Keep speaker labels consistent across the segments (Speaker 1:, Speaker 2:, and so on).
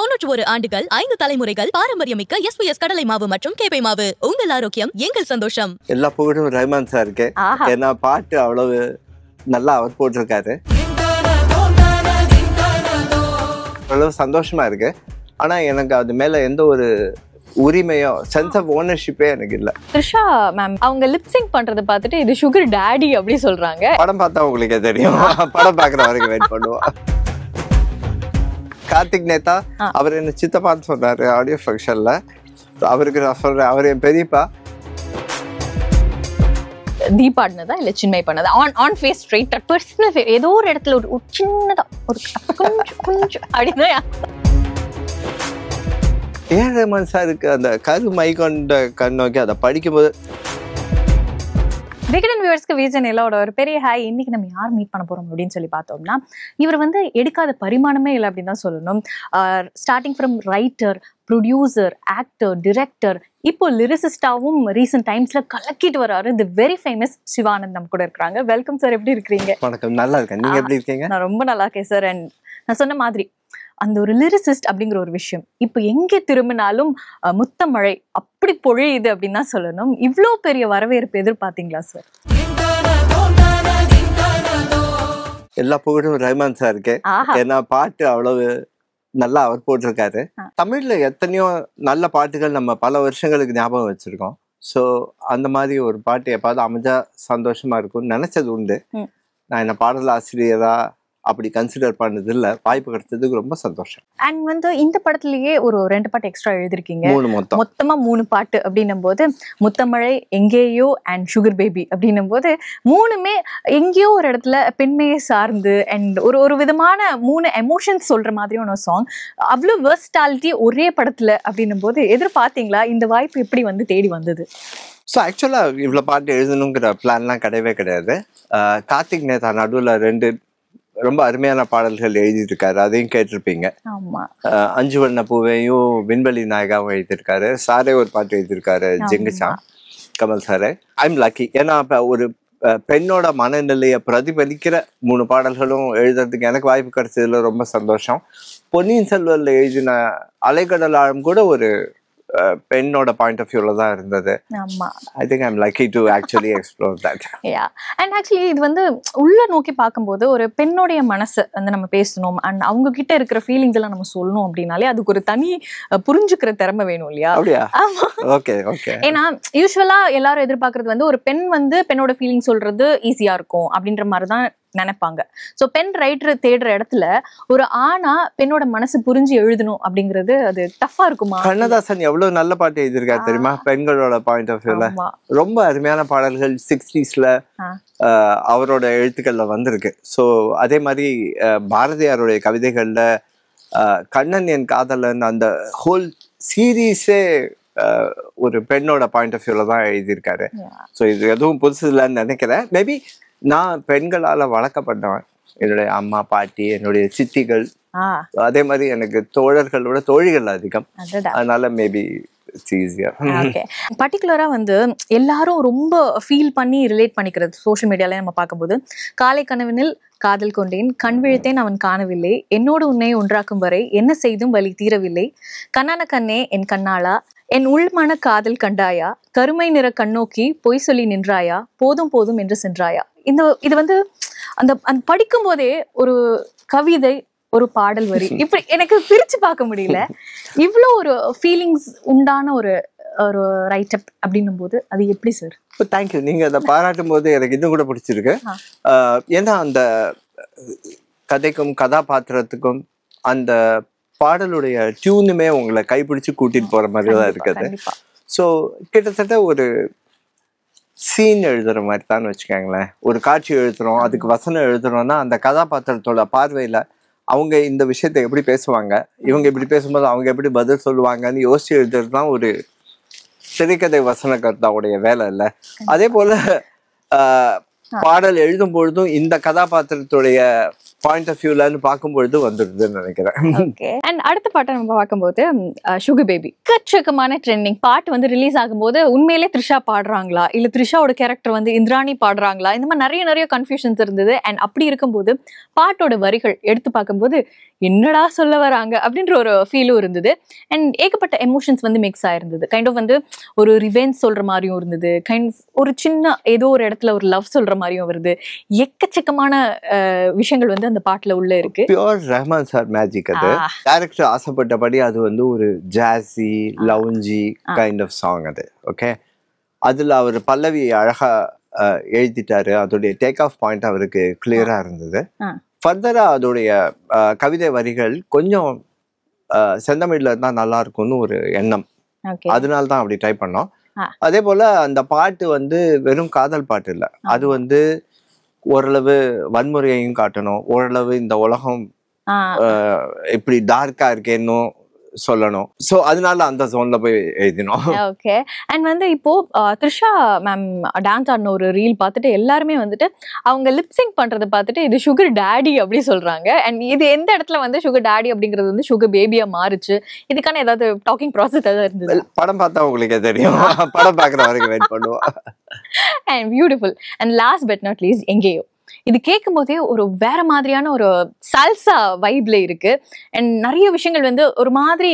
Speaker 1: 91 ஆண்டுகள் 5 தலைமுறைகள் பாரம்பரியமிக்க எஸ்பிஎஸ் கடலை மாவு மற்றும் கேப்பை மாவு. உங்கள் ஆரோக்கியம் எங்கள் சந்தோஷம்.
Speaker 2: எல்லா புகழும் ரஹ்மான் சாருக்கு. ஏன்னா பாட்டு அவ்வளவு நல்லா அவர் போட்டிருக்காரு. அவ்வளவு சந்தோஷமா இருக்கு. ஆனா எனக்கு அது மேல எந்த ஒரு உரிமையோ சென்ஸ் ஆஃப் ஓனர்ஷிப்பே எனக்கு இல்ல.
Speaker 3: த்ரிஷா மேம் அவங்க லிப்சிங் பண்றதை பார்த்துட்டு இது சுகர் டாடி அப்படி சொல்றாங்க.
Speaker 2: படம் பார்த்தா உங்களுக்கே தெரியும். படம் பார்க்குற வரைக்கும் வெயிட் பண்ணுவோம். கார்த்திக் நேதா அவர் என்ன சித்தப்பான்னு சொன்னாரு ஆடியோ ஃபங்க்ஷன்ல. அவருக்கு நான் சொல்றேன், அவர் என் பெரியப்பா.
Speaker 3: தீபா பண்ணதா இல்ல சின்மை பண்ணதா? ஆன் ஃபேஸ் ஸ்ட்ரைட் பர்சனல் ஏதோ ஒரு இடத்துல ஒரு சின்னதா ஒரு கொஞ்சம் அப்படின்னா
Speaker 2: ஏன் ரஹ்மான் சாருக்கு அந்த கரு மை கொண்ட கண் நோக்கி அதை படிக்கும்போது
Speaker 3: விகடன் வியூவர்ஸ்க்கு வீசன் எல்லாரோட ஒரு பெரிய ஹாய். இன்னைக்கு நம்ம யார் மீட் பண்ண போறோம் அப்படின்னு சொல்லி பார்த்தோம்னா, இவர் வந்து எடுக்காத பரிமாணமே இல்லை அப்படின்னு தான் சொல்லணும். Starting from writer, producer, actor, director, இப்போ லிரிசிஸ்டாவும் ரீசெண்ட் டைம்ஸ்ல கலக்கிட்டு வராரு. தி வெரி ஃபேமஸ் சிவானந்த் நம்ம கூட இருக்கிறாங்க. வெல்கம் சார், எப்படி இருக்கிறீங்க?
Speaker 2: வணக்கம், நல்லா இருக்கேன். நீங்க எப்படி இருக்கீங்க?
Speaker 3: நான் ரொம்ப நல்லா இருக்கேன் சார். அண்ட் நான் சொன்ன மாதிரி அந்த ஒரு லிரிசிஸ்ட் அப்படிங்கிற ஒரு விஷயம் இப்போ எங்கே திரும்பினாலும் முத்தமழை அப்படி பொழியுது அப்படின்னு தான் சொல்லணும். இவ்வளோ பெரிய வரவேற்பு எதிர்பார்த்தீங்களா சார்?
Speaker 2: எல்லா புகழும் ரஹ்மான் சாருக்கு. ஏன்னா பாட்டு அவ்வளவு நல்லா அவர் போட்டிருக்காரு. தமிழ்ல எத்தனையோ நல்ல பாட்டுகள் நம்ம பல வருஷங்களுக்கு ஞாபகம் வச்சிருக்கோம். ஸோ அந்த மாதிரி ஒரு பாட்டு எப்பாவது அமைஞ்சா சந்தோஷமா இருக்கும்னு நினைச்சது உண்டு. நான் என்ன பாடல் ஆசிரியரா அப்படி கன்சிடர் பண்ணது இல்ல. வாய்ப்பு கிடைச்சதுக்கு ரொம்ப சந்தோஷம்.
Speaker 3: அண்ட் வந்து இந்த படத்துலயே ஒரு 2 பாட்டு எக்ஸ்ட்ரா எழுதிருக்கீங்க. மொத்தமா 3 பாட்டு அப்படின்னும் போது முத்தமழை, எங்கேயோ அண்ட் சுகர் பேபி அப்படின்னும் போது 3மே எங்கேயோ ஒரு இடத்துல பெண்மையை சார்ந்து அண்ட் ஒரு விதமான 3 எமோஷன்ஸ் சொல்ற மாதிரியான ஒரு சாங். அவ்வளோ வெர்ஸ்டாலிட்டி ஒரே படத்துல அப்படின்னும் போது எதிர்பார்த்தீங்களா? இந்த வாய்ப்பு எப்படி வந்து தேடி வந்தது?
Speaker 2: ஸோ ஆக்சுவலாக இவ்வளோ பாட்டு எழுதணுங்கிற பிளான்லாம் கிடையவே கிடையாது. கார்த்திக் நேதா நடுவில் 2 ரொம்ப அருமையான பாடல்கள் எழுதியிருக்காரு, அதையும் கேட்டிருப்பீங்க. 5 வண்ண பூவையும் விண்வெளி நாயகாவும் எழுதியிருக்காரு. சாரே ஒரு பாட்டு எழுதியிருக்காரு, ஜெங்குச்சான் கமல் சாரே. I'm lucky. ஏன்னா இப்போ ஒரு பெண்ணோட மனநிலையை பிரதிபலிக்கிற 3 பாடல்களும் எழுதுறதுக்கு எனக்கு வாய்ப்பு கிடைச்சதுல ரொம்ப சந்தோஷம். பொன்னியின் செல்வன்ல எழுதின அலைக்கடல் ஆழம் கூட ஒரு பெண்ணோட பாயிண்ட் ஆஃப் வியூல தான் இருந்தது. I think I'm lucky to actually explore that.
Speaker 3: Yeah. And actually இது வந்து உள்ள நோக்கி பார்க்கும்போது ஒரு பெண்ணுடைய மனசு வந்து நம்ம பேசணும் அண்ட் அவங்க கிட்ட இருக்கிற ஃபீலிங்ஸ் எல்லாம் நம்ம சொல்லணும் அப்படின்னாலே அதுக்கு ஒரு தனி புரிஞ்சுக்கிற திறமை வேணும் இல்லையா?
Speaker 2: Okay okay.
Speaker 3: ஏன்னா யூஸ்வலா எல்லாரும் எதிர்பார்க்கறது வந்து ஒரு பெண் வந்து பெண்ணோட ஃபீலிங் சொல்றது ஈஸியா இருக்கும் அப்படின்ற மாதிரிதான் நினைப்பாங்க. சோ பெண் ரைட்டர் தேடுற இடத்துல ஒரு ஆணா பெண்ணோட மனசு புரிஞ்சு எழுதணும் அப்படிங்கிறது அது டஃபா இருக்குமா?
Speaker 2: கண்ணதாசன் எவ்வளவு நல்ல பாட்டு எழுதியிருக்காரு தெரியுமா? பெண்களோட பாயிண்ட் ஆஃப் வியூல ரொம்ப அருமையான பாடல்கள் 60ஸ்ல அவரோட எழுத்துக்கள்ல வந்திருக்கு. ஸோ அதே மாதிரி பாரதியாருடைய கவிதைகள்ல கண்ணன் என் காதலன் அந்த ஹோல் சீரீஸே ஒரு பெண்ணோட பாயிண்ட் ஆஃப் வியூல தான் எழுதியிருக்காரு. ஸோ இது எதுவும் புதுசு இல்லைன்னு நினைக்கிறேன். மேபி நான் பெண்களால வளர்க்கப்பட்டவன். என்னுடைய அம்மா, பாட்டி, என்னுடைய சித்திகள், அதே மாதிரி எனக்கு தோழர்களோட தோழிகள் அதிகம். அதனால மேபி
Speaker 3: பர்டிகுலரா வந்து எல்லாரும் ரொம்ப ஃபீல் பண்ணி ரிலேட் பண்ணிக்கிறது சோஷியல் மீடியால நம்ம பார்க்கும்போது, காலை கனவினில் காதல் கொண்டேன், கண் விழித்தேன் அவன் காணவில்லை, என்னோடு உன்னை ஒன்றாக்கும் வரை என்ன செய்தும் வலி தீரவில்லை, கண்ணான கண்ணே என் கண்ணாளா, என் உள்மன காதல் கண்டாயா, கருமை நிற கண்ணோக்கி பொய் சொல்லி நின்றாயா, போதும் போதும் என்று சென்றாயா. இது வந்து அந்த படிக்கும் போதே ஒரு கவிதை, ஒரு பாடல் வரி, இப்படி எனக்கு பிரிச்சு பார்க்க முடியல. இவ்வளோ ஒரு ஃபீலிங்ஸ் உண்டான ஒரு ரைட்டப் அப்படின்னும் போது அது எப்படி சார்?
Speaker 2: தேங்க்யூ. நீங்க அதை பாராட்டும் போது எனக்கு இன்னும் கூட பிடிச்சிருக்கு. ஏன்னா அந்த கதைக்கும் கதாபாத்திரத்துக்கும் அந்த பாடலுடைய டியூனுமே உங்களை கைப்பிடிச்சு கூட்டிட்டு போற மாதிரி தான் இருக்குது. ஸோ கிட்டத்தட்ட ஒரு சீன் எழுதுற மாதிரி தான் வச்சுக்கோங்களேன். ஒரு காட்சி எழுதுறோம், அதுக்கு வசனம் எழுதுறோம்னா அந்த கதாபாத்திரத்தோட பார்வையில அவங்க இந்த விஷயத்த எப்படி பேசுவாங்க, இவங்க இப்படி பேசும்போது அவங்க எப்படி பதில் சொல்லுவாங்கன்னு யோசிச்சு எழுதுறது தான் ஒரு திரைக்கதை வசனகர்த்தாவுடைய வேலை இல்லை. அதே போல பாடல் எழுதும் பொழுதும் இந்த கதாபாத்திரத்துடைய பாயிண்ட் ஆஃப் வியூலன்னு பார்க்கும்பொழுது வந்துடுதுன்னு நினைக்கிறேன்.
Speaker 3: ஓகே. அண்ட் அடுத்த பாட்டை நம்ம பார்க்கும்போது சுகர் பேபி எக்கச்சக்கமான ட்ரெண்டிங் பாட்டு வந்து ரிலீஸ் ஆகும்போது உண்மையிலே த்ரிஷா பாடுறாங்களா இல்ல த்ரிஷாவோட கேரக்டர் வந்து இந்திராணி பாடுறாங்களா, இந்த மாதிரி நிறைய கன்ஃபியூஷன்ஸ் இருந்தது. அண்ட் அப்படி இருக்கும்போது பாட்டோட வரிகள் எடுத்து பார்க்கும்போது என்னடா சொல்ல வராங்க அப்படின்ற ஒரு ஃபீலும் இருந்தது. அண்ட் ஏகப்பட்ட எமோஷன்ஸ் வந்து மிக்ஸ் ஆயிருந்தது. கைண்ட் ஆஃப் வந்து ஒரு ரிவெஞ்ச் சொல்ற மாதிரியும் இருந்தது, ஒரு சின்ன ஏதோ ஒரு இடத்துல ஒரு லவ் சொல்ற மாதிரியும் வருது. எக்கச்சக்கமான விஷயங்கள் வந்து அந்த பாட்டுல உள்ள இருக்கு.
Speaker 2: Pure Rahman sir magic. அது டைரக்டர் ஆசைப்பட்டபடி அது வந்து ஒரு ஜாஸி லவுஞ்சி கைண்ட் ஆஃப் சாங் அது. ஓகே, அதுல அவர் பல்லவி அழகா எழுதிட்டாரு. அதோடைய டேக் ஆஃப் பாயிண்ட் அவருக்கு கிளியரா இருந்தது. ஃபர்தரா அதோடைய கவிதை வரிகள் கொஞ்சம் செந்தமிழ்ல இருந்தா நல்லா இருக்கும்னு ஒரு எண்ணம். அதனால தான் அப்படி ட்ரை பண்ணோம். அதே போல அந்த பாட்டு வந்து வெறும் காதல் பாட்டு இல்லை, அது வந்து ஓரளவு வன்முறையையும் காட்டணும், ஓரளவு இந்த உலகம் இப்படி டார்க்கா இருக்கேன்னு சொல்லணும். சோ அதனால அந்த ஜோன்ல போய் எழுதினோம்.
Speaker 3: ஓகே. அண்ட் வந்து இப்போ த்ரிஷா மேம் டான்ஸ் ஆடின ஒரு ரீல் பார்த்துட்டு எல்லாருமே வந்துட்டு அவங்க லிப்சிங் பண்றதை பார்த்துட்டு இது சுகர் டாடி அப்படி சொல்றாங்க. அண்ட் இது எந்த இடத்துல வந்து சுகர் டாடி அப்படிங்கிறது வந்து சுகர் பேபியா மாறுச்சு, இதுக்கான ஏதாவது டாக்கிங் ப்ராசஸ் ஏதாவது இருந்தது?
Speaker 2: படம் பார்த்தா உங்களுக்கே தெரியும். படம் பார்க்குற வரைக்கும் வெயிட் பண்ணுவோம்.
Speaker 3: And beautiful. And last but not least எங்கேயோ, இது கேட்கும் போதே ஒரு வேற மாதிரியான ஒரு சல்சா வைப்ல இருக்கு. அண்ட் நிறைய விஷயங்கள் வந்து ஒரு மாதிரி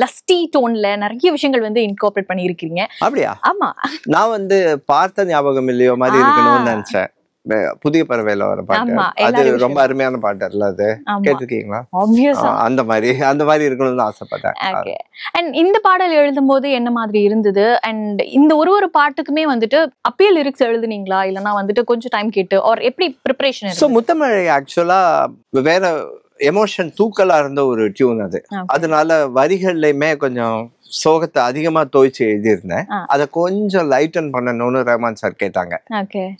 Speaker 3: லஸ்டி டோன்ல நிறைய விஷயங்கள் வந்து இன்கார்பரேட் பண்ணி இருக்கீங்க.
Speaker 2: அப்படியா?
Speaker 3: ஆமா,
Speaker 2: நான் வந்து பார்த்த ஞாபகம் இல்லையோ மாதிரி இருக்கணும்னு நினைச்சேன். புதிய பறவையில வர பாட்டு அது ரொம்ப அருமையான பாட்டு இல்ல, அது கேட்டிருக்கீங்களா? அந்த மாதிரி இருக்கணும்னு ஆசைப்பட்டேன்.
Speaker 3: அண்ட் இந்த பாடல் எழுதும் போது என்ன மாதிரி இருந்தது? அண்ட் இந்த ஒரு பாட்டுக்குமே வந்துட்டு அப்பயே லிரிக்ஸ் எழுதுனீங்களா இல்லனா வந்துட்டு கொஞ்சம் டைம் கேட்டு ஆர் எப்படி ப்ரிப்பரேஷன்?
Speaker 2: சோ முத்தமழை ஆக்சுவலா வேற எமோஷன் தூக்கலா இருந்த ஒரு டியூன் அது. அதனால வரிகள்லயுமே கொஞ்சம் சோகத்தை அதிகமா துவைச்சு எழுதியிருந்தேன். அதை கொஞ்சம் லைட்டன் பண்ணணும்னு ரஹ்மான் சார் கேட்டாங்க.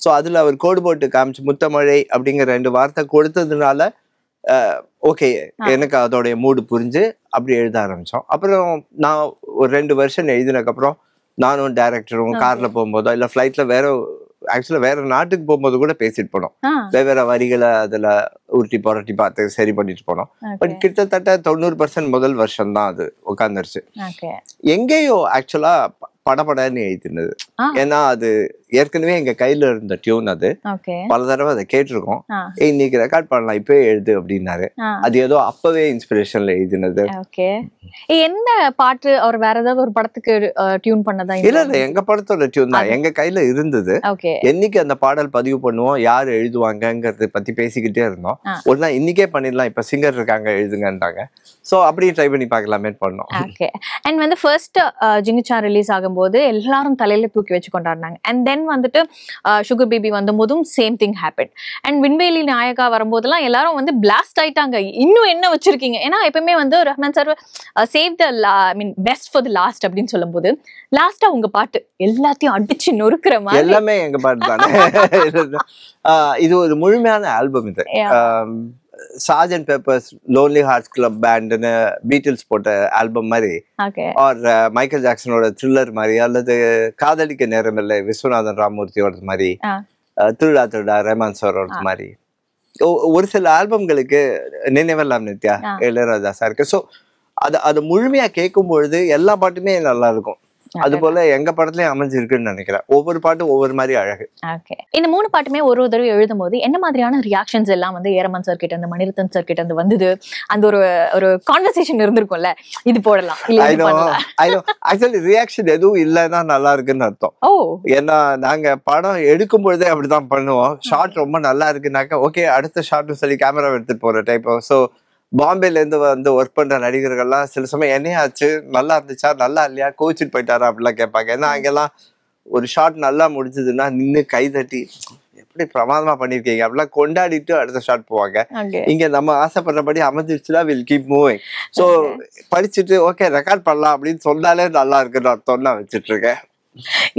Speaker 2: சோ அதுல அவர் கோடு போட்டு காமிச்சு முத்தமழை அப்படிங்கிற 2 வார்த்தை கொடுத்ததுனால ஓகே எனக்கு அதோடைய மூடு புரிஞ்சு அப்படி எழுத ஆரம்பிச்சோம். அப்புறம் நான் ஒரு 2 வருஷம் எழுதினதுக்கு அப்புறம் நானும் டைரக்டரும் கார்ல போகும்போதோ இல்ல ஃபிளைட்ல ஆக்சுவலா வேற நாட்டுக்கு போகும்போது கூட பேசிட்டு போனோம். வெவ்வேறு வரிகளை அதுல உருட்டி புரட்டி பார்த்து சரி பண்ணிட்டு போனோம். பட் கிட்டத்தட்ட 90% முதல் வருஷம் தான் அது உட்காந்துருச்சு. எங்கேயோ ஆக்சுவலா படபடன்னு எழுதினது. ஏன்னா அது ஏற்கனவே எங்க கையில இருந்த டியூன். அது பல தடவை அதை கேட்டிருக்கோம். இன்னைக்கு ரெக்கார்ட் பண்ணலாம் இப்பவே எழுது அப்படின்னாரு. அது ஏதோ அப்பவே இன்ஸ்பிரேஷன்ல எழுதினது.
Speaker 3: எந்த பாட்டு அவர் வேற ஏதாவது ஒரு படத்துக்கு டியூன் பண்ணதா?
Speaker 2: இல்ல எங்க படத்தோட டியூன் தான் எங்க கையில இருந்தது. என்னைக்கு அந்த பாடல் பதிவு பண்ணுவோம், யாரு எழுதுவாங்கங்கறத பத்தி பேசிக்கிட்டே இருந்தோம். ஒரு நாள் இன்னைக்கே பண்ணிடலாம், இப்ப சிங்கர் இருக்காங்க எழுதுங்கன்றாங்க. சோ அப்படியே ட்ரை பண்ணி பார்க்கலாமே பண்ணோம்.
Speaker 3: ஓகே. அண்ட் வந்து ஃபர்ஸ்ட் ஜிங்குச்சா ரிலீஸ் ஆகும்போது எல்லாரும் தலையில தூக்கி வச்சு கொண்டாடினாங்க. அண்ட் தென் வந்துட்டு சுகர் பேபி வந்தபோதும் same thing happen. And Vinveli Nayaga வரும்போதெல்லாம் எல்லாரும் வந்து பிளாஸ்ட் ஆயிட்டாங்க, இன்னும் என்ன வச்சிருக்கீங்க? ஏன்னா எப்பவுமே வந்து Rahman sir save the best for the last அப்படின்னு சொல்லும் போது லாஸ்டா உங்க பாட்டு எல்லாத்தையும் அடிச்சு நொறுக்குற மாதிரி
Speaker 2: எல்லாமே எங்க பாட்டு தானே. இது ஒரு முழுமையான ஆல்பம். இது Sergeant Pepper's Lonely Hearts Club பேண்ட்னு பீட்டில்ஸ் போட்ட ஆல்பம் மாதிரி, ஆர் மைக்கேல் ஜாக்சனோட த்ரில்லர் மாதிரி, அல்லது காதலிக்க நேரம் இல்லை விஸ்வநாதன் ராமூர்த்தியோட மாதிரி, திருடா திருடா ரஹ்மான் சாரோட மாதிரி ஒரு சில ஆல்பம்களுக்கு நினைவெல்லாம் நித்யா இளையராஜா சாருக்கு. ஸோ அது முழுமையா கேட்கும் பொழுது எல்லா பாட்டுமே நல்லா இருக்கும். அது போல எங்க படத்துலயும் அமைஞ்சிருக்குன்னு நினைக்கிறேன். ஒவ்வொரு பாட்டும் ஒவ்வொரு மாதிரி அழகு.
Speaker 3: இந்த 3 பாட்டுமே ஒரு தடவை எழுதும் போது என்ன மாதிரியான ரியாக்ஷன்ஸ் எல்லாம் வந்து ஏரமன் சார் கிட்ட இருந்து மணிரத்னம் சார் கிட்ட இருந்து வந்தது? அந்த ஒரு கான்வர்சேஷன் இருந்திருக்கும்ல, இது போடலாம்
Speaker 2: ஆக்சுவலி ரியாக்ஷன் எதுவும் இல்லைன்னா நல்லா இருக்குன்னு அர்த்தம். ஏன்னா நாங்க படம் எடுக்கும் பொழுதே அப்படிதான் பண்ணுவோம். ஷார்ட் ரொம்ப நல்லா இருக்குனாக்கா ஓகே அடுத்த ஷார்ட்னு சொல்லி கேமரா எடுத்துட்டு போற டைப். ஸோ பாம்பேல இருந்து வந்து ஒர்க் பண்ற நடிகர்கள்லாம் சில சமயம் என்னையாச்சு நல்லா இருந்துச்சா நல்லா இல்லையா கோச்சிட்டு போயிட்டாரா அப்படிலாம் கேட்பாங்க. ஏன்னா அங்கெல்லாம் ஒரு ஷாட் நல்லா முடிஞ்சதுன்னா நின்று கை தட்டி எப்படி பிரமாதமா பண்ணிருக்கீங்க அப்படிலாம் கொண்டாடிட்டு அடுத்த ஷாட் போவாங்க. இங்க நம்ம ஆசைப்படுறபடி அமைஞ்சிருச்சுன்னா வில் கீப் மூவிங். ஸோ படிச்சுட்டு ஓகே ரெக்கார்ட் பண்ணலாம் அப்படின்னு சொன்னாலே நல்லா இருக்குன்னு அர்த்தம் நான் வச்சுட்டு இருக்கேன்.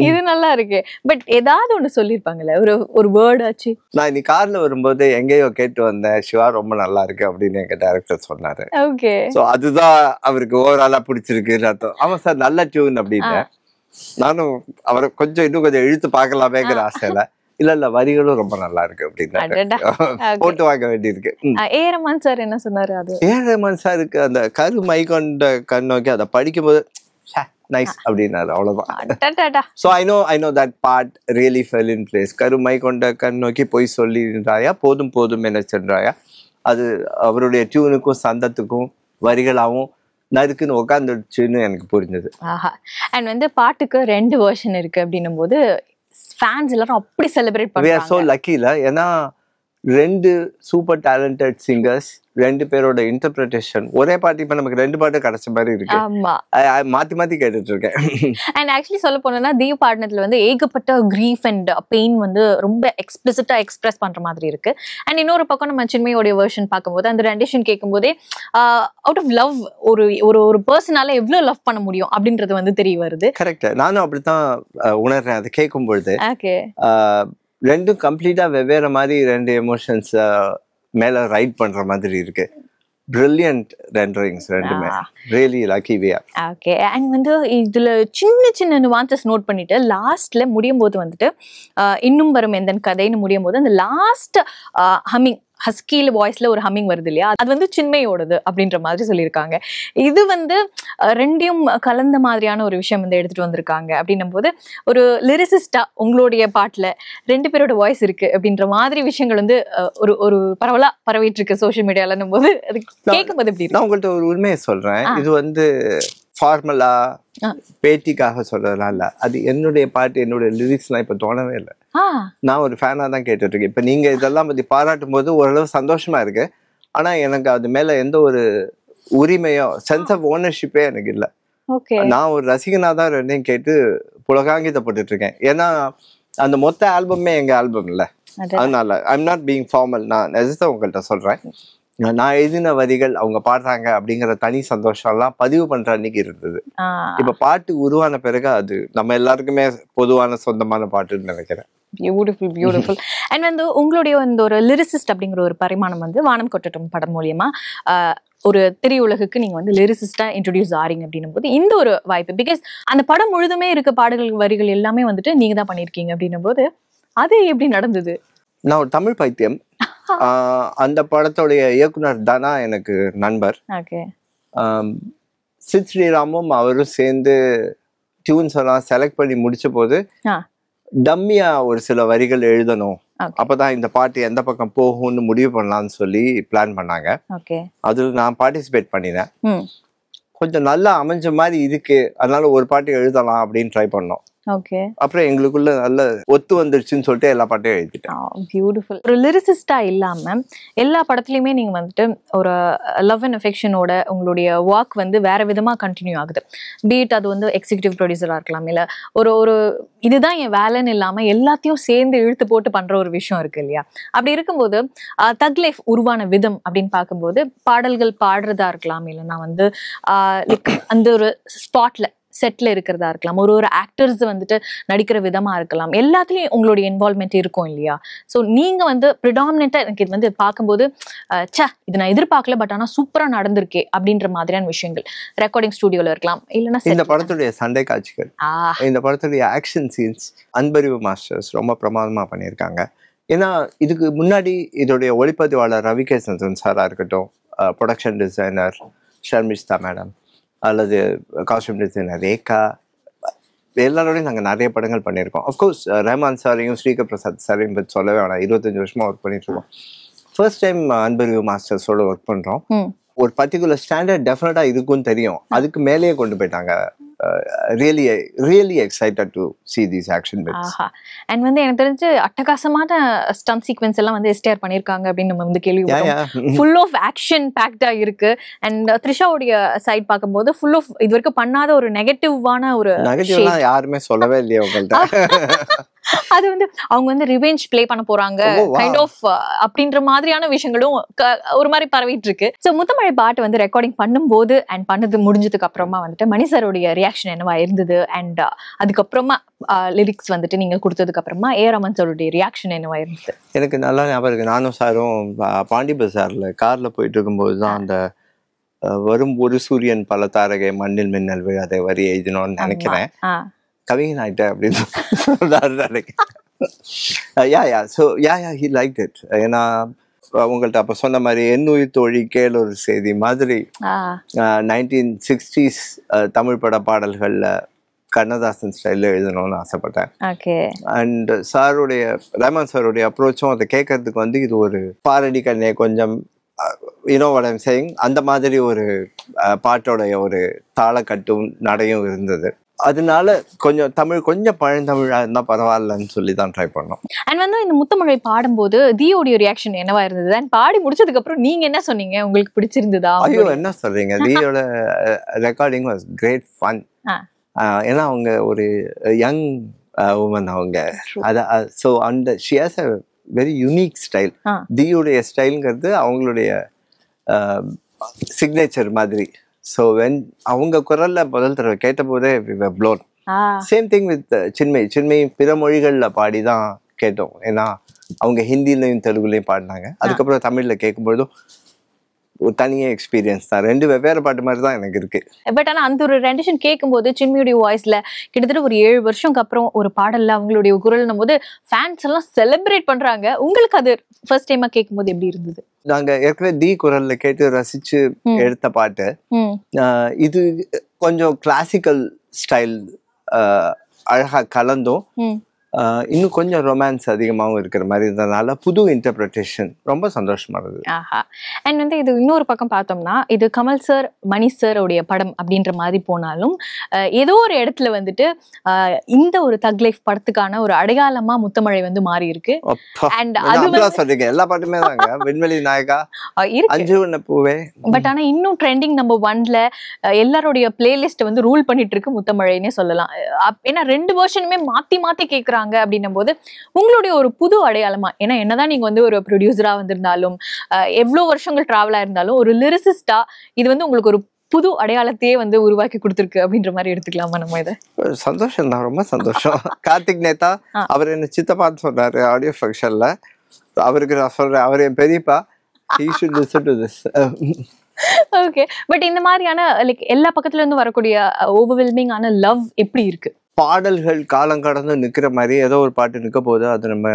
Speaker 3: இது நல்லா இருக்கு. பட் ஏதாவது ஒண்ணு சொல்லிருப்பாங்கல்ல, ஒரு வேர்ட் ஆச்சு.
Speaker 2: நான் இன்னைக்கு கார்ல வரும்போது எங்கேயோ கேட்டு வந்தேன், சிவா ரொம்ப நல்லா இருக்கு அப்படின்னு எங்க டைரக்டர் சொன்னாரு.
Speaker 3: ஓகே.
Speaker 2: சோ அதுதான் அவருக்கு ஓவராலா பிடிச்சிருக்குன்னு அர்த்தம். ஆமா சார் நல்ல டியூன் அப்படின்னு. நானும் அவரை இன்னும் கொஞ்சம் இழுத்து பார்க்கலாமேங்கிற ஆசையில இல்ல வரிகளும் ரொம்ப நல்லா இருக்கு அப்படின்னு போட்டு வாங்க வேண்டியிருக்கு.
Speaker 3: ஏரமான் சார் என்ன சொன்னாரு? அது
Speaker 2: ஏரமான் சாருக்கு அந்த கரு மை கொண்ட கண் நோக்கி அதை படிக்கும்போது நைஸ் அப்படின்னாரு, அவ்வளவுதான். So I know that part really fell in place. கருமை கொண்ட கண் நோக்கி போய் சொல்லின்றாயா, போதும் போதும் என்ன சென்றாயா, அது அவருடைய டியூனுக்கும் சந்தத்துக்கும் வரிகளாவும் நறுக்குன்னு உட்காந்துடுச்சுன்னு எனக்கு புரிஞ்சது.
Speaker 3: அண்ட் வந்து பாட்டுக்கு 2 வெர்ஷன் இருக்கு அப்படின்னும் போது ஃபேன்ஸ் எல்லாரும் அப்படி செலிப்ரேட்
Speaker 2: பண்றாங்க. We are so lucky இல்ல, ஏன்னா 2 சூப்பர் டேலண்டட் சிங்கர்ஸ், 2 பேரோட இன்டர்பிரேஷன் ஒரே பாட்டு. இப்ப நமக்கு 2 பாட்டு கிடைச்ச மாதிரி இருக்கு. மாத்தி கேட்டுட்டு இருக்கேன்.
Speaker 3: அண்ட் ஆக்சுவலி சொல்ல போனா தீவ் பாடினதுல வந்து ஏகப்பட்ட கிரீஃப் அண்ட் பெயின் வந்து ரொம்ப எக்ஸ்பிளிசிட்டா எக்ஸ்பிரஸ் பண்ற மாதிரி இருக்கு. அண்ட் இன்னொரு பக்கம் நம்ம சின்மையோட வெர்ஷன் பார்க்கும்போது அந்த ரெண்டிஷன் கேட்கும் போதே அவுட் ஆஃப் லவ் ஒரு பர்சனால எவ்வளவு லவ் பண்ண முடியும் அப்படின்றது வந்து தெரிய வருது.
Speaker 2: கரெக்ட், நானும் அப்படித்தான் உணர்றேன் அதை கேட்கும் பொழுது. ரெண்டும் கம்ப்ளீட்டா வெவ்வேறு மாதிரி 2 எமோஷன்ஸ் மேல ரைட் பண்ற மாதிரி இருக்கு. பிரில்லியன்ட் ரெண்டரிங்ஸ் ரெண்டுமே. Really lucky we are.
Speaker 3: Okay. And வந்து இதுல சின்ன நுவான்சஸ் நோட் பண்ணிட்டு லாஸ்ட்ல முடியும் போது வந்துட்டு இன்னும் வரும் எந்தன் கதைன்னு முடியும் போது அந்த லாஸ்ட் ஹம்மிங் ஹஸ்கில வாய்ஸ்ல ஒரு ஹம்மிங் வருது இல்லையா, அது வந்து சின்மையோடது அப்படின்ற மாதிரி சொல்லியிருக்காங்க. இது வந்து 2யும் கலந்த மாதிரியான ஒரு விஷயம் வந்து எடுத்துட்டு வந்திருக்காங்க. அப்படின்னும் போது ஒரு லிரிசிஸ்டா உங்களுடைய பாட்டுல 2 பேரோட வாய்ஸ் இருக்கு அப்படின்ற மாதிரி விஷயங்கள் வந்து ஒரு பரவலா பரவிட்டு இருக்கு சோசியல் மீடியாலன்னும் போது அது கேட்கும் போது எப்படி?
Speaker 2: நான் உங்கள்கிட்ட ஒரு உண்மையை சொல்றேன், இது வந்து ஃபார்மலா பேட்டிக்காக சொல்றதுலாம் இல்ல. அது என்னுடைய பாட்டு, என்னுடைய லிரிக்ஸ்லாம் இப்ப தோணவே இல்லை. நான் ஒரு ஃபேனா தான் கேட்டுட்டு இருக்கேன். இப்ப நீங்க இதெல்லாம் பத்தி பாராட்டும் போது ஓரளவு சந்தோஷமா இருக்கு. ஆனா எனக்கு அது மேல எந்த ஒரு உரிமையோ சென்ஸ் ஆஃப் ஓனர்ஷிப்பே எனக்கு இல்லை. நான் ஒரு ரசிகனா தான் 2யும் கேட்டு புலகாங்கிதப்பட்டு இருக்கேன். ஏன்னா அந்த மொத்த ஆல்பமே எங்க ஆல்பம் இல்ல, அதனால ஐம் நாட் பீங் ஃபார்மல். நான் நிஜத்தை உங்கள்கிட்ட சொல்றேன், நான் எழுதின வரிகள் அவங்க பாடுறாங்க அப்படிங்கிற தனி சந்தோஷம் எல்லாம் பதிவு பண்ற அன்னைக்கு இருந்தது. இப்ப பாட்டு உருவான பிறகு அது நம்ம எல்லாருக்குமே பொதுவான சொந்தமான பாட்டுன்னு நினைக்கிறேன்.
Speaker 3: பியூட்டிஃபுல். அண்ட் வந்து உங்களுடைய வந்து ஒரு லிரிசிஸ்ட் அப்படிங்கிற ஒரு பரிமாணம் வந்து வானம் கொட்டட்டும் படம் மூலியமா ஒரு திரையுலகுக்கு நீங்க வந்து லிரிசிஸ்டா இன்ட்ரோடியூஸ் ஆறீங்க அப்படின்னும் போது இந்த ஒரு வாய்ப்பு, பிகாஸ் அந்த படம் முழுதுமே இருக்க பாடல்கள் வரிகள் எல்லாமே வந்துட்டு நீங்க தான் பண்ணிருக்கீங்க அப்படின்னும் போது அது எப்படி நடந்தது?
Speaker 2: நான் ஒரு தமிழ் பைத்தியம். அந்த படத்தோடைய இயக்குனர் தானா எனக்கு நண்பர். சித் ஸ்ரீராமும் அவரும் சேர்ந்து டியூன்ஸ் எல்லாம் செலக்ட் பண்ணி முடிச்ச போது டம்மியா ஒரு சில வரிகள் எழுதணும், அப்பதான் இந்த பாட்டு எந்த பக்கம் போகும்னு முடிவு பண்ணலாம்னு சொல்லி பிளான் பண்ணாங்க. அதுல நான் பார்ட்டிசிபேட் பண்ணினேன். கொஞ்சம் நல்லா அமைஞ்ச மாதிரி இருக்கு, அதனால ஒரு பாட்டு எழுதலாம் அப்படின்னு ட்ரை பண்ணோம். அப்புறம் எங்களுக்குள்ள நல்ல ஒத்து வந்துருச்சுன்னு சொல்லிட்டு எல்லா பாட்டையும் எழுதிட்டேன்.
Speaker 3: பியூட்டிஃபுல். ஒரு லிரிசிஸ்டா இல்லாம எல்லா படத்துலயுமே நீங்க வந்துட்டு ஒரு லவ் அண்ட் அஃபெக்ஷனோட உங்களுடைய ஒர்க் வந்து வேற விதமா கண்டினியூ ஆகுது. பீட் அது வந்து எக்ஸிகியூட்டிவ் ப்ரொடியூசரா இருக்கலாம், இல்ல ஒரு இதுதான் என் வேலைன்னு இல்லாம எல்லாத்தையும் சேர்ந்து இழுத்து போட்டு பண்ற ஒரு விஷயம் இருக்கு இல்லையா? அப்படி இருக்கும்போது தக் லைஃப் உருவான விதம் அப்படின்னு பார்க்கும்போது பாடல்கள் பாடுறதா இருக்கலாம், இல்லைன்னா வந்து அந்த ஒரு ஸ்பாட்ல செட்ல இருக்கிறதா இருக்கலாம், ஒரு ஆக்டர்ஸ் வந்துட்டு நடிக்கிற விதமா இருக்கலாம், எல்லாத்துலயும் உங்களுடைய இன்வால்வ்மெண்ட் இருக்கும் இல்லையா? ஸோ நீங்க வந்து ப்ரிடாமினெண்டா எனக்கு இது வந்து பார்க்கும்போது இது நான் எதிர்பார்க்கல, பட் ஆனா சூப்பரா நடந்திருக்கே அப்படின்ற மாதிரியான விஷயங்கள் ரெக்கார்டிங் ஸ்டுடியோல இருக்கலாம், இல்லைன்னா
Speaker 2: இந்த படத்துடைய சண்டை காட்சிகள், இந்த படத்துடைய ஆக்ஷன் சீன்ஸ் அன்பறிவு மாஸ்டர்ஸ் ரொம்ப பிரமாதமா பண்ணியிருக்காங்க. ஏன்னா இதுக்கு முன்னாடி இதோடைய ஒளிப்பதிவாளர் ரவிகேசன் சாரா இருக்கட்டும், ப்ரொடக்ஷன் டிசைனர் ஷர்மிஷ்தா மேடம், அல்லது காஸ்டியூம் டிசைனர் ரேகா, எல்லாரோடையும் நாங்கள் நிறைய படங்கள் பண்ணியிருக்கோம். அஃப்கோர்ஸ் ரஹ்மான் சாரையும் ஸ்ரீகர் பிரசாத் சாரையும் பற்றி சொல்லவே வேணாம், 25 வருஷமா ஒர்க் பண்ணிட்டு இருக்கோம். ஃபர்ஸ்ட் டைம் அன்பறிவு மாஸ்டர்ஸோட ஒர்க் பண்றோம். ஒரு பர்டிகுலர் ஸ்டாண்டர்ட் டெஃபினட்டா இருக்குன்னு தெரியும், அதுக்கு மேலேயே கொண்டு போயிட்டாங்க. really excited to see these action bits.
Speaker 3: And வந்து எனக்கு தெரிஞ்சு அட்டகாசமான ஸ்டண்ட் சீக்வென்ஸ் எல்லாம் வந்து எஸ்டிஆர் பண்ணிருக்காங்க அப்படின்னு நம்ம வந்து கேள்விப்பட்டோம். ஃபுல் ஆஃப் ஆக்ஷன் பேக்டா இருக்கு. அண்ட் த்ரிஷாவுடைய சைட் பார்க்கும்போது ஃபுல் ஆஃப் இது வரைக்கும் பண்ணாத ஒரு நெகட்டிவான ஒரு
Speaker 2: நெகட்டிவ்லாம் யாருமே சொல்லவே இல்லையா உங்கள்ட்ட?
Speaker 3: அது வந்து அவங்க வந்து ரிவெஞ்ச் ப்ளே பண்ண போறாங்க கைண்ட் ஆஃப் அப்படின்ற மாதிரியான விஷயங்களும் ஒரு மாதிரி பரவிட்டு இருக்கு. ஸோ முத்தமழை பாட்டு வந்து ரெக்கார்டிங் பண்ணும்போது அண்ட் பண்ணது முடிஞ்சதுக்கு அப்புறமா வந்துட்டு மணி சாரோடைய ரியாக்ஷன் என்னவா இருந்தது, அண்ட் அதுக்கப்புறமா லிரிக்ஸ் வந்துட்டு நீங்க கொடுத்ததுக்கு அப்புறமா ரமன் சாருடைய ரியாக்ஷன் என்னவா இருந்தது?
Speaker 2: எனக்கு நல்லா ஞாபகம் இருக்கு. நானும் சாரும் பாண்டி பஜார்ல கார்ல போயிட்டு இருக்கும்போது தான் அந்த வரும் ஒரு சூரியன் பல தாரகை மண்ணில் மின்னல் விழாதை வரி எழுதினோன்னு நினைக்கிறேன். கவிஞன் ஆயிட்ட அப்படின்னு சொல்றாரு. he liked it. ஏன்னா உங்கள்கிட்ட அப்போ சொன்ன மாதிரி என்னுயிர் தோழி கேள் ஒரு செய்தி மாதிரி 1960s தமிழ் பட பாடல்களில் கண்ணதாசன் ஸ்டைலில் எழுதணும்னு ஆசைப்பட்டேன். அண்ட் ரஹ்மான் சாருடைய அப்ரோச்சும் அதை கேட்கறதுக்கு வந்து இது ஒரு பாரடி கண்ணே கொஞ்சம் what I'm saying அந்த மாதிரி ஒரு பாட்டோடைய ஒரு தாளக்கட்டும் நடையும் இருந்தது. அதனால கொஞ்சம் பழந்தமிழா இருந்தா பரவாயில்லன்னு சொல்லி தான் ட்ரை பண்ணோம்.
Speaker 3: அண்ட் வந்து இந்த முத்தமிழை பாடும்போது தீயோடைய ரியாக்ஷன் என்னவா இருந்தது? அண்ட் பாடி முடிச்சதுக்கு அப்புறம் நீங்க என்ன சொன்னீங்க? உங்களுக்கு பிடிச்சிருந்ததா?
Speaker 2: ஐயோ என்ன சொல்றீங்க, தீயோட ரெக்கார்டிங் வாஸ் கிரேட் ஃபன். ஏன்னா அவங்க ஒரு யங் உமன் அவங்க. ஸோ அந்த she has a very unique style. தீயோடைய ஸ்டைலுங்கிறது அவங்களுடைய சிக்னேச்சர் மாதிரி. ஸோ அவங்க குரல்ல முதல் தடவை கேட்ட போதே blown. Same thing with Chinmayi பிற மொழிகளில் பாடி தான் கேட்டோம். ஏன்னா அவங்க ஹிந்திலையும் தெலுங்குலையும் பாடினாங்க. அதுக்கப்புறம் தமிழில் கேட்கும்பொழுதும் ஒரு தனியாக எக்ஸ்பீரியன்ஸ் தான். ரெண்டு வெவ்வேறு பாட்டு மாதிரி தான் எனக்கு இருக்கு.
Speaker 3: பட் ஆனால் அந்த ஒரு ரெண்டிஷன் கேட்கும்போது சின்மையுடைய வாய்ஸ்ல கிட்டத்தட்ட ஒரு 7 வருஷம்க்கு அப்புறம் ஒரு பாடல்ல அவங்களுடைய குரல்னும் போது ஃபேன்ஸ் எல்லாம் செலிப்ரேட் பண்றாங்க. உங்களுக்கு அது ஃபர்ஸ்ட் டைமா கேட்கும்போது எப்படி இருந்தது?
Speaker 2: நாங்க ஏற்கனவே தி குரல்ல கேட்டு ரசிச்சு எடுத்த பாட்டு. இது கொஞ்சம் கிளாசிக்கல் ஸ்டைல் அழகா கலந்தும் இன்னும் கொஞ்சம் ரொமான்ஸ் அதிகமாகவும் இருக்கிற மாதிரி இருந்ததுனால புது இன்டர்பிரிட்டேஷன் ரொம்ப சந்தோஷமா இருந்தது.
Speaker 3: அண்ட் வந்து இது இன்னொரு பக்கம் பார்த்தோம்னா இது கமல் சார் மணி சார் உடைய படம் அப்படின்ற மாதிரி போனாலும் ஏதோ ஒரு இடத்துல வந்துட்டு இந்த ஒரு தக் லைஃப் படத்துக்கான ஒரு அடையாளமா முத்தமழை வந்து மாறி இருக்கு. அண்ட் அது
Speaker 2: சொல்றீங்க எல்லா பாட்டுமே தாங்க. விண்வெளி நாயகா அஞ்சு வண்ண பூவே.
Speaker 3: பட் ஆனா இன்னும் ட்ரெண்டிங் நம்பர் 1ல எல்லாருடைய பிளேலிஸ்ட் வந்து ரூல் பண்ணிட்டு இருக்கு முத்தமழைன்னே சொல்லலாம். ஏன்னா 2 வெர்ஷனுமே மாத்தி மாத்தி கேட்கறாங்க அப்படின்னும் போது உங்களுடைய ஒரு புது அடையாளமா, ஏன்னா என்னதான் நீங்க வந்து ஒரு ப்ரொடியூசரா வந்திருந்தாலும் எவ்வளவு வருஷங்கள் டிராவலா இருந்தாலும் ஒரு லிரிசிஸ்டா இது வந்து உங்களுக்கு ஒரு புது அடையாளத்தையே வந்து உருவாக்கி கொடுத்துருக்கு அப்படின்ற மாதிரி எடுத்துக்கலாமா நம்ம இதை?
Speaker 2: சந்தோஷம் தான், ரொம்ப சந்தோஷம். கார்த்திக் நேதா அவர் என்ன சித்தப்பான்னு சொன்னாரு ஆடியோ ஃபங்க்ஷன்ல. அவருக்கு நான் சொல்றேன், அவர் என் பெரியப்பா. He should listen to this.
Speaker 3: Okay. But இந்த மாதிரியான லைக் எல்லா பக்கத்துல இருந்து வரக்கூடிய ஓவர்வெல்மிங் ஆன லவ் எப்படி இருக்கு?
Speaker 2: பாடல்கள் காலம் கடந்து நிக்கிற மாதிரி ஏதோ ஒரு பாட்டு நிற்க போது அது நம்ம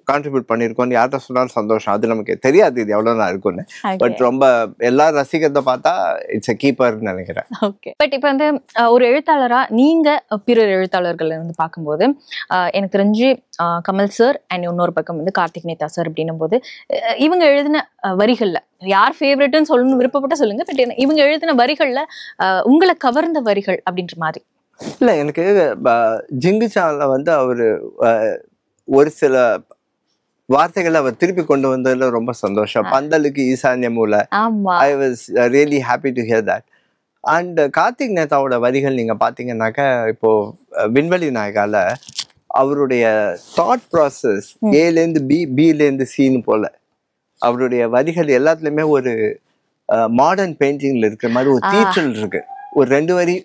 Speaker 2: கான்ட்ரிபியூட் பண்ணிருக்கோம். யார்கிட்ட சொன்னாலும் சந்தோஷம். அது நமக்கு தெரியாது இது எவ்வளவு நான் இருக்கும்னு. பட் ரொம்ப எல்லாரும் ரசிக்கிறத பார்த்தா இட்ஸ் எ கீப்பர்னு நினைக்கிறேன்.
Speaker 3: ஓகே. பட் இப்போ வந்து ஒரு எழுத்தாளரா நீங்க பிறர் எழுத்தாளர்கள் வந்து பார்க்கும்போது எனக்கு தெரிஞ்சு கமல் சார் அண்ட் இன்னொரு பக்கம் வந்து கார்த்திக் நேதா சார் அப்படின்னும் போது இவங்க எழுதின வரிகள்ல யார் ஃபேவரட்னு சொல்லணும்னு விருப்பப்பட்ட சொல்லுங்க. பட் இவங்க எழுதின வரிகள்ல உங்களை கவர்ந்த வரிகள் அப்படின்ற மாதிரி.
Speaker 2: இல்ல எனக்கு ஜிங்குச்சான்ல வந்து அவரு ஒரு சில வார்த்தைகளை அவர் திருப்பி கொண்டு வந்ததுல ரொம்ப சந்தோஷம். பந்தலுக்கு ஈசான்ய மூல. I was really happy to hear that. And Karthik நேதாவோட வரிகள் நீங்க பாத்தீங்கன்னாக்க இப்போ விண்வெளி நாயகால அவருடைய தாட் ப்ராசஸ் ஏலேருந்து பிலேருந்து சீனு போல அவருடைய வரிகள் எல்லாத்துலயுமே ஒரு மாடர்ன் பெயிண்டிங்ல இருக்கிற மாதிரி ஒரு தீற்றல் இருக்கு. ஒரு 2 வரி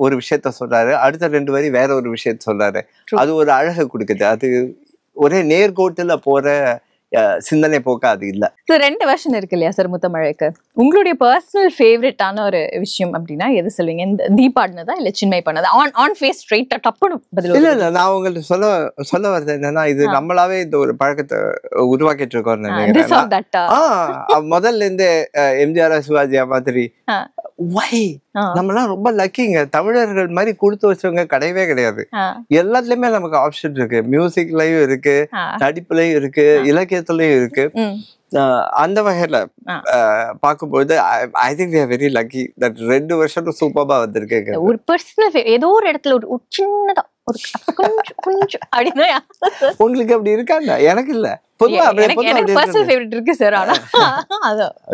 Speaker 2: ஒரு விஷயத்த சொல்றாரு, அடுத்த 2 வரி வேற ஒரு விஷயத்த சொல்றாரு. அது ஒரு அழகை கொடுக்குது. அது ஒரே நேர்கோட்டுல போற சிந்தனை போக்கா அது இல்ல.
Speaker 3: 2 வெர்ஷன் இருக்கு இல்லையா சார் முத்தமழைக்கு? உங்களுடைய பர்சனல் ஃபேவரட்டான ஒரு விஷயம் அப்படின்னா எது சொல்லுவீங்க? இந்த தீ பாடினதா இல்ல சின்மை பண்ணதா? ஆன் ஃபேஸ் ஸ்ட்ரைட்டா டப்புன்னு பதில்.
Speaker 2: இல்ல நான் உங்களுக்கு சொல்ல வருது என்னன்னா இது நம்மளாவே இந்த ஒரு பழக்கத்தை உருவாக்கிட்டு இருக்கோம்னு நினைக்கிறேன். முதல்ல இருந்து எம்ஜிஆர் சிவாஜியா மாதிரி நம்மளாம் ரொம்ப லக்கிங்க. தமிழர்கள் மாதிரி கொடுத்து வச்சவங்க கிடையவே கிடையாது. எல்லாத்துலயுமே நமக்கு ஆப்ஷன் இருக்கு. மியூசிக்லயும் இருக்கு, நடிப்புலயும் இருக்கு, இலக்கியத்துலயும் இருக்கு. அந்த வகையில பாக்கும்போது I think we are very lucky that 2 வருஷம் சூப்பரா வந்திருக்கு.
Speaker 3: ஒரு பர்சனல் ஏதோ ஒரு இடத்துல ஒரு சின்னதா ஒரு கொஞ்சம் அப்படின்னா
Speaker 2: உங்களுக்கு அப்படி இருக்காங்க? எனக்கு இல்ல.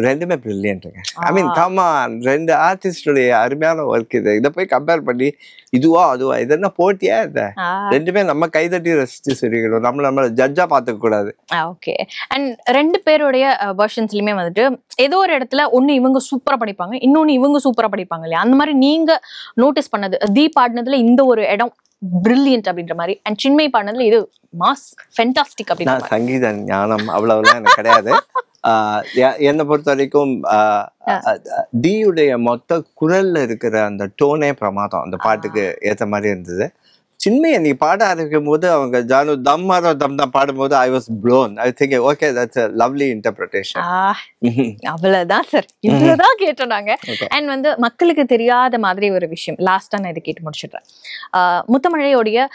Speaker 2: ரெண்டுமே பிரில்லியன்ட்ங்க. ஐ மீன் கம் ஆன், 2 ஆர்டிஸ்டுடைய அருமையான ஒர்க் இது. இதை போய் கம்பேர் பண்ணி இதுவா அதுவா இது என்ன போட்டியா? இந்த ரெண்டுமே நம்ம கைதட்டி ரசிச்சு சொல்லிக்கணும். நம்மள ஜட்ஜா பாத்துக்க கூடாது.
Speaker 3: ஓகே. அண்ட் 2 பேருடைய வெர்ஷன்ஸ்லயுமே வந்துட்டு ஏதோ ஒரு இடத்துல ஒண்ணு இவங்க சூப்பரா படிப்பாங்க, இன்னொன்னு இவங்க சூப்பரா படிப்பாங்க இல்லையா? அந்த மாதிரி நீங்க நோட்டீஸ் பண்ணது தீ பாடினதுல இந்த ஒரு இடம் பிரில்லியன்ட் அப்படின்ற மாதிரி, அண்ட் சின்மை பாடினதுல இது மாஸ் ஃபென்டாஸ்டிக் அப்படின்ற
Speaker 2: சங்கீத ஞானம் அவ்வளவுலாம் எனக்கு கிடையாது. என்னை பொறுத்த வரைக்கும் தீயுடைய மொத்த குரல்ல இருக்கிற அந்த டோனே பிரமாதம். அந்த பாட்டுக்கு ஏத்த மாதிரி இருந்தது. சின்மையை நீ பாட ஆரம்பிக்கும் போது அவங்க ஜானு தம்மாரோ தம் தான் பாடும்போது I was blown. I think okay that's a lovely interpretation.
Speaker 3: அவ்வளவுதான் சார், இவ்வளவுதான் கேட்டோம் நாங்க. அண்ட் வந்து மக்களுக்கு தெரியாத மாதிரி ஒரு விஷயம் லாஸ்டா நான் இதை கேட்டு முடிச்சிடுறேன். முத்தமழையோடைய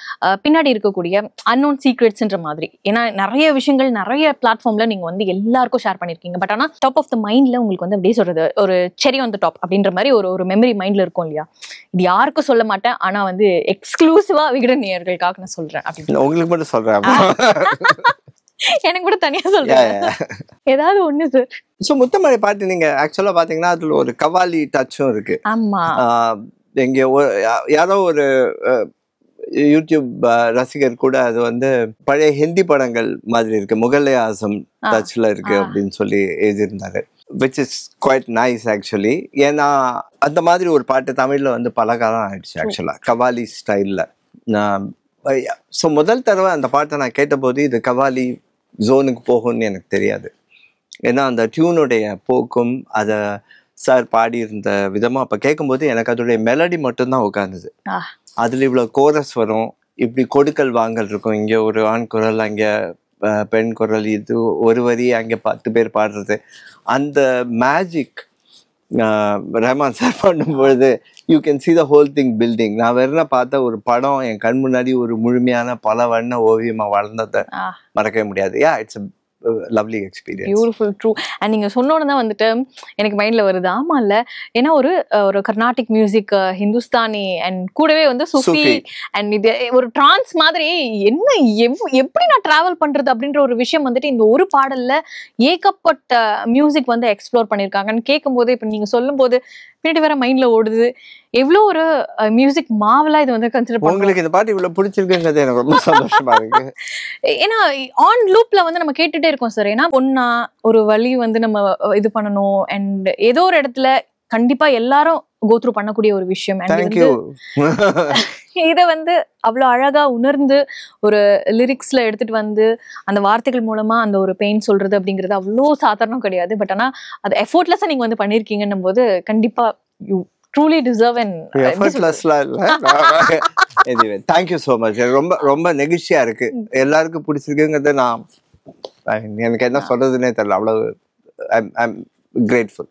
Speaker 3: பின்னாடி இருக்கக்கூடிய அன்னோன் சீக்ரெட்ஸ்ன்ற மாதிரி, ஏன்னா நிறைய விஷயங்கள் நிறைய பிளாட்ஃபார்ம்ல நீங்க வந்து எல்லாருக்கும் ஷேர் பண்ணிருக்கீங்க. பட் ஆனா டாப் ஆஃப் த மைண்ட்ல உங்களுக்கு வந்து அப்படியே சொல்றது ஒரு செரி ஆன் த டாப் அப்படின்ற மாதிரி ஒரு மெமரி மைண்ட்ல இருக்கும் இல்லையா? இது யாருக்கும் சொல்ல மாட்டேன், ஆனா வந்து எக்ஸ்க்ளூசிவா விகடன் நேயர்களுக்காக நான் சொல்றேன். அப்படின்னு
Speaker 2: உங்களுக்கு மட்டும் சொல்றேன்,
Speaker 3: எனக்கு கூட தனியா சொல்றேன் ஏதாவது ஒண்ணு சார்.
Speaker 2: சோ முத்தமழை பாட்டு நீங்க ஆக்சுவலா பாத்தீங்கன்னா அதுல ஒரு கவாலி டச்சும் இருக்கு.
Speaker 3: ஆமா,
Speaker 2: எங்க யாரோ ஒரு யூடியூப் ரசிகர் கூட அது வந்து பழைய ஹிந்தி படங்கள் மாதிரி இருக்கு, முகலே ஆசம் டச்ல இருக்கு அப்படின்னு சொல்லி எழுதியிருந்தாரு. Which is quite nice actually. ஏன்னா அந்த மாதிரி ஒரு பாட்டு தமிழ்ல வந்து பல காலம் ஆயிடுச்சு ஆக்சுவலா கவாலி ஸ்டைல்ல. ஸோ முதல் தடவை அந்த பாட்டை நான் கேட்டபோது இது கவாலி ஜோனுக்கு போகும்னு எனக்கு தெரியாது. ஏன்னா அந்த டியூனுடைய போக்கும் அதை சார் பாடியிருந்த விதமாக அப்போ கேட்கும்போது எனக்கு அதோடைய மெலடி மட்டும்தான் உட்காந்துது. அதில் இவ்வளோ கோரஸ் வரும், இப்படி கொடுக்கல் வாங்கல் இருக்கும், இங்கே ஒரு ஆண் குரல் அங்கே பெண் குரல், இது ஒரு வரி அங்கே 10 பேர் பாடுறது, அந்த மேஜிக் ரஹ்மான் சார் பண்ணும்பொழுது you can see the whole thing building. நான் வேற பார்த்த ஒரு படம் என் கண் முன்னாடி ஒரு முழுமையான பல வண்ண ஓவியமா வளர்ந்ததை மறக்கவே முடியாது. Yeah it's lovely experience.
Speaker 3: Beautiful, true. And நீங்க சொன்னோன்னு தான் வந்துட்டு எனக்கு மைண்ட்ல வருது. ஆமா இல்ல, ஏன்னா ஒரு கர்நாடிக் மியூசிக், ஹிந்துஸ்தானி அண்ட் கூடவே வந்து சூஃபி அண்ட் இது ஒரு டிரான்ஸ் மாதிரி என்ன எப்படி நான் டிராவல் பண்றது அப்படின்ற ஒரு விஷயம் வந்துட்டு இந்த ஒரு பாடல்ல ஏகப்பட்ட மியூசிக் வந்து எக்ஸ்ப்ளோர் பண்ணிருக்காங்கன்னு கேட்கும் போது இப்ப நீங்க சொல்லும் போது பின்னாடி வேற மைண்ட்ல ஓடுது. எவ்வளவு ஒரு மியூசிக் மாவலா இது வந்து கன்சிடர் பண்ணுங்க.
Speaker 2: உங்களுக்கு இந்த பாட்டு இவ்வளவு பிடிச்சிருக்குங்கிறது எனக்கு ரொம்ப சந்தோஷமா இருக்கு.
Speaker 3: ஏன்னா ஆன் லூப்ல வந்து நம்ம கேட்டுட்டே இருக்கோம் சார். ஏன்னா ஒன்னா ஒரு வழி வந்து நம்ம இது பண்ணணும் அண்ட் ஏதோ ஒரு இடத்துல கண்டிப்பா எல்லாரும் கோத்ரூ பண்ணக்கூடிய ஒரு விஷயம். இத வந்து அவ்வளவு அழகா உணர்ந்து ஒரு லிரிக்ஸ்ல எடுத்துட்டு வந்து அந்த வார்த்தைகள் மூலமா அந்த ஒரு பெயின் சொல்றது அப்படிங்கிறது அவ்வளோ சாதாரணம் கிடையாது. பட் ஆனா அது எஃபோர்ட்லெஸ்ஸா நீங்க வந்து பண்ணிருக்கீங்கன்னும் போது கண்டிப்பா you truly deserve.
Speaker 2: Anyway, thank you so much. ரொம்ப ரொம்ப நெகிழ்ச்சியா இருக்கு, எல்லாருக்கும் பிடிச்சிருக்குங்கிறது நான் எனக்கு என்ன சொல்றதுன்னே தெரியல. அவ்வளவு I'm grateful.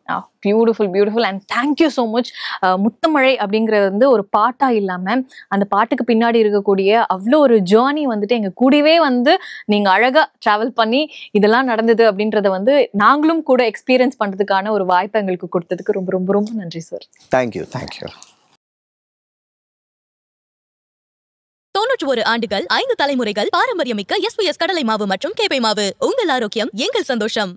Speaker 3: Beautiful beautiful and thank you so much. முத்தமழை அப்படிங்கிறது வந்து ஒரு பாட்டா இல்லாம அந்த பாட்டுக்கு பின்னாடி இருக்கக்கூடிய அவ்வளோ ஒரு ஜேர்னி வந்துட்டு எங்க கூடவே வந்து நீங்க அழகா டிராவல் பண்ணி இதெல்லாம் நடந்தது அப்படின்றத வந்து நாங்களும் கூட எக்ஸ்பீரியன்ஸ் பண்றதுக்கான ஒரு வாய்ப்பை எங்களுக்கு கொடுத்ததுக்கு ரொம்ப ரொம்ப ரொம்ப நன்றி சார்.
Speaker 2: தேங்க்யூ.
Speaker 1: 91 ஆண்டுகள் 5 தலைமுறைகள் பாரம்பரியமிக்க SYS கடலை மாவு மற்றும் கேப்பை மாவு. உங்கள் ஆரோக்கியம் எங்கள் சந்தோஷம்.